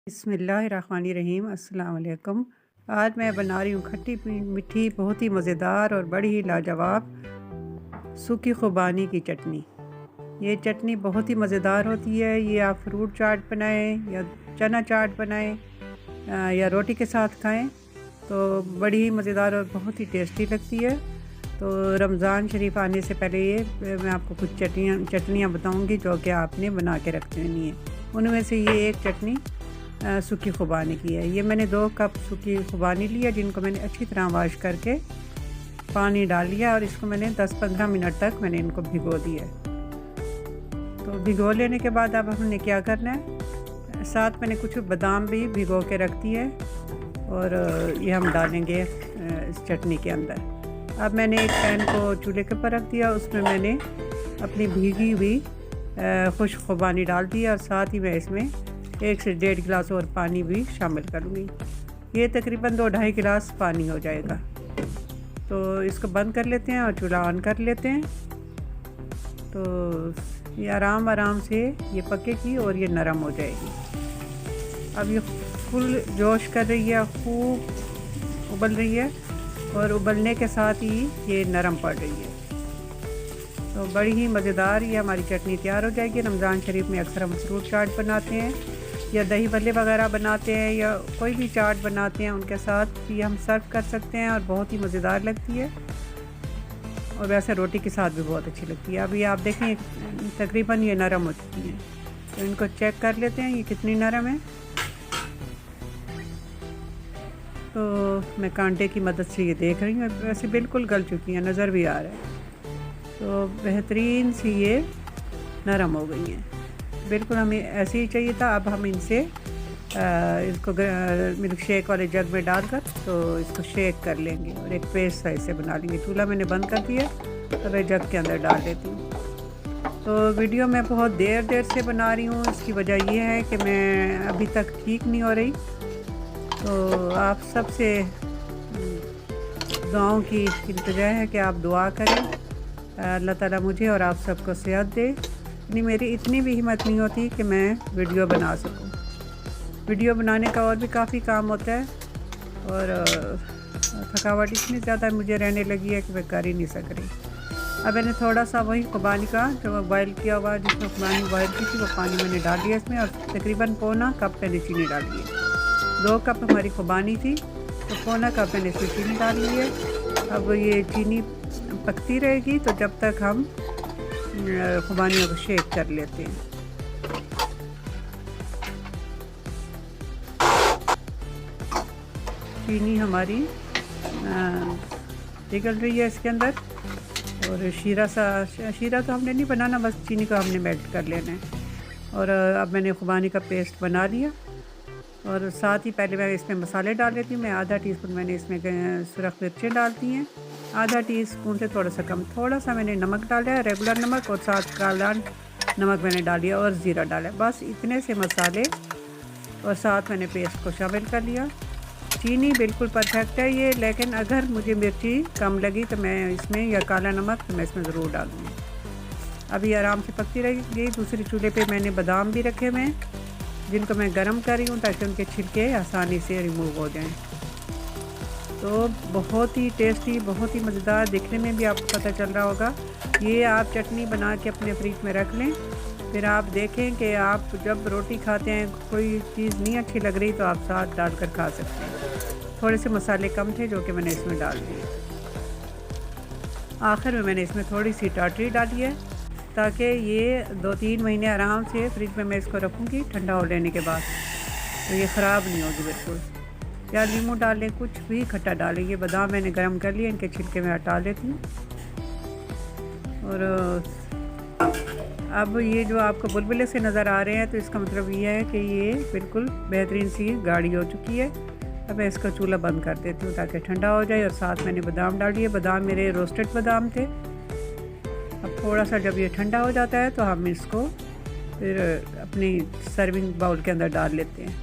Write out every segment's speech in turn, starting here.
बिस्मिल्लाहिर्रहमानिर्रहीम। अस्सलाम वालेकुम। आज मैं बना रही हूँ खट्टी मीठी बहुत ही मज़ेदार और बड़ी ही लाजवाब सूखी खुबानी की चटनी। ये चटनी बहुत ही मज़ेदार होती है। ये आप फ्रूट चाट बनाएं या चना चाट बनाएं या रोटी के साथ खाएं तो बड़ी ही मज़ेदार और बहुत ही टेस्टी लगती है। तो रमज़ान शरीफ आने से पहले ये मैं आपको कुछ चटनियाँ बताऊँगी जो कि आपने बना के रख देनी है। उनमें से ये एक चटनी सूखी खुबानी की है। ये मैंने 2 कप सूखी खुबानी लिया जिनको मैंने अच्छी तरह वॉश करके पानी डाल लिया और इसको मैंने 10-15 मिनट तक मैंने इनको भिगो दिया है। तो भिगो लेने के बाद अब हमने क्या करना है, साथ मैंने कुछ बादाम भी भिगो के रख दिए और ये हम डालेंगे इस चटनी के अंदर। अब मैंने एक पैन को चूल्हे के ऊपर रख दिया, उसमें मैंने अपनी भीगी हुई खुश्क खुबानी डाल दी और साथ ही मैं इसमें 1 से 1.5 गिलास और पानी भी शामिल करूँगी। ये तकरीबन 2-2.5 गिलास पानी हो जाएगा। तो इसको बंद कर लेते हैं और चूल्हा ऑन कर लेते हैं। तो ये आराम से ये पकेगी और ये नरम हो जाएगी। अब ये फुल जोश कर रही है, खूब उबल रही है और उबलने के साथ ही ये नरम पड़ रही है। तो बड़ी ही मज़ेदार ये हमारी चटनी तैयार हो जाएगी। रमज़ान शरीफ में अक्सर हम फ्रूट चाट बनाते हैं या दही भल्ले वगैरह बनाते हैं या कोई भी चाट बनाते हैं, उनके साथ भी हम सर्व कर सकते हैं और बहुत ही मज़ेदार लगती है और वैसे रोटी के साथ भी बहुत अच्छी लगती है। अभी आप देखें तकरीबन ये नरम हो चुकी है, तो इनको चेक कर लेते हैं ये कितनी नरम है। तो मैं कांटे की मदद से ये देख रही हूँ, वैसे बिल्कुल गल चुकी है, नज़र भी आ रहा है। तो बेहतरीन सी ये नरम हो गई हैं, बिल्कुल हमें ऐसे ही चाहिए था। अब हम इनसे इसको मिल्क शेक वाले जग में डालकर तो इसको शेक कर लेंगे और एक पेस्ट साइज से बना लेंगे। चूल्हा मैंने बंद कर दिया, तो मैं जग के अंदर डाल देती हूँ। तो वीडियो मैं बहुत देर से बना रही हूँ, इसकी वजह ये है कि मैं अभी तक ठीक नहीं हो रही। तो आप सबसे दुआओं की इल्तिजा है कि आप दुआ करें, अल्लाह ताला मुझे और आप सबको सेहत दे। मेरी इतनी भी हिम्मत नहीं होती कि मैं वीडियो बना सकूं। वीडियो बनाने का और भी काफ़ी काम होता है और थकावट इतनी ज़्यादा मुझे रहने लगी है कि मैं कर ही नहीं सक रही। अब मैंने थोड़ा सा वही खुबानी का जो बॉयल किया हुआ, जिसमें खुबानी बॉयल की थी, वो पानी मैंने डाल दिया इसमें और तकरीबन पौना कप मैंने चीनी डाल दी है। 2 कप हमारी खुबानी थी तो पौना कप मैंने इसमें चीनी डाल ली है। अब ये चीनी पकती रहेगी तो जब तक हम खुबानियों को शेक कर लेते हैं। चीनी हमारी पिघल रही है इसके अंदर और शीरा तो हमने नहीं बनाना, बस चीनी को हमने मेल्ट कर लेना है। और अब मैंने खुबानी का पेस्ट बना लिया और साथ ही पहले मैं इसमें मसाले डाल लेती हूँ। मैं आधा टीस्पून मैंने इसमें सुरख मिर्चें डालती हैं, आधा टीस्पून से थोड़ा सा कम, थोड़ा सा मैंने नमक डाला है, रेगुलर नमक, और साथ काला नमक मैंने डाल दिया और ज़ीरा डाला। बस इतने से मसाले और साथ मैंने पेस्ट को शामिल कर लिया। चीनी बिल्कुल परफेक्ट है ये, लेकिन अगर मुझे मिर्ची कम लगी तो मैं इसमें, या काला नमक, तो मैं इसमें ज़रूर डालूँगी। अभी आराम से पकती रहेगी। दूसरे चूल्हे पे मैंने बादाम भी रखे हुए हैं जिनको मैं गर्म कर रही हूँ ताकि उनके छिलके आसानी से रिमूव हो जाएं। तो बहुत ही टेस्टी, बहुत ही मज़ेदार, दिखने में भी आपको पता चल रहा होगा। ये आप चटनी बना के अपने फ्रिज में रख लें, फिर आप देखें कि आप जब रोटी खाते हैं कोई चीज़ नहीं अच्छी लग रही तो आप साथ डालकर खा सकते हैं। थोड़े से मसाले कम थे जो कि मैंने इसमें डाल दिए। आखिर में मैंने इसमें थोड़ी सी टाटरी डाली है ताकि ये 2-3 महीने आराम से फ्रिज में मैं इसको रखूँगी ठंडा हो लेने के बाद, तो ये ख़राब नहीं होगी बिल्कुल। या नींबू डालें, कुछ भी खट्टा डालें। ये बादाम मैंने गर्म कर लिए, इनके छिलके में हटा लेती हूँ। और अब ये जो आपको बुलबुले से नज़र आ रहे हैं तो इसका मतलब ये है कि ये बिल्कुल बेहतरीन सी गाढ़ी हो चुकी है। अब मैं इसका चूल्हा बंद कर देती हूँ ताकि ठंडा हो जाए। और साथ मैंने बादाम डाल दिए, बादाम मेरे रोस्टेड बादाम थे। अब थोड़ा सा जब ये ठंडा हो जाता है तो हम इसको फिर अपनी सर्विंग बाउल के अंदर डाल लेते हैं।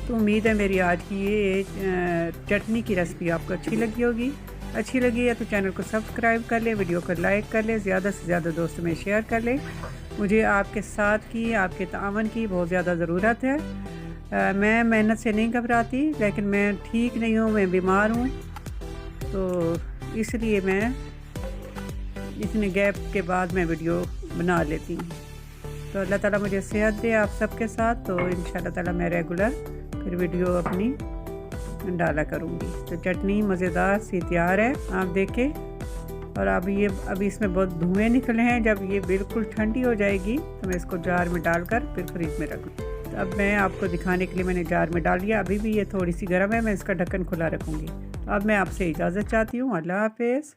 तो उम्मीद है मेरी आज की ये चटनी की रेसिपी आपको अच्छी लगी होगी। अच्छी लगी है तो चैनल को सब्सक्राइब कर ले, वीडियो को लाइक कर ले, ज़्यादा से ज़्यादा दोस्तों में शेयर कर ले। मुझे आपके साथ की, आपके तावन की बहुत ज़्यादा ज़रूरत है। मैं मेहनत से नहीं घबराती, लेकिन मैं ठीक नहीं हूँ, मैं बीमार हूँ, तो इसलिए मैं इतने गैप के बाद मैं वीडियो बना लेती हूँ। तो अल्लाह ताला मुझे सेहत दे आप सबके साथ, तो इंशाल्लाह ताला मैं रेगुलर फिर वीडियो अपनी डाला करूँगी। तो चटनी मज़ेदार सी तैयार है, आप देखें। और अभी इसमें बहुत धुएँ निकले हैं। जब ये बिल्कुल ठंडी हो जाएगी तो मैं इसको जार में डालकर फिर फ्रिज में रख दूँ। तो अब मैं आपको दिखाने के लिए मैंने जार में डाल दिया। अभी भी ये थोड़ी सी गर्म है, मैं इसका ढक्कन खुला रखूँगी। तो अब मैं आपसे इजाज़त चाहती हूँ। अल्लाह हाफ़िज़।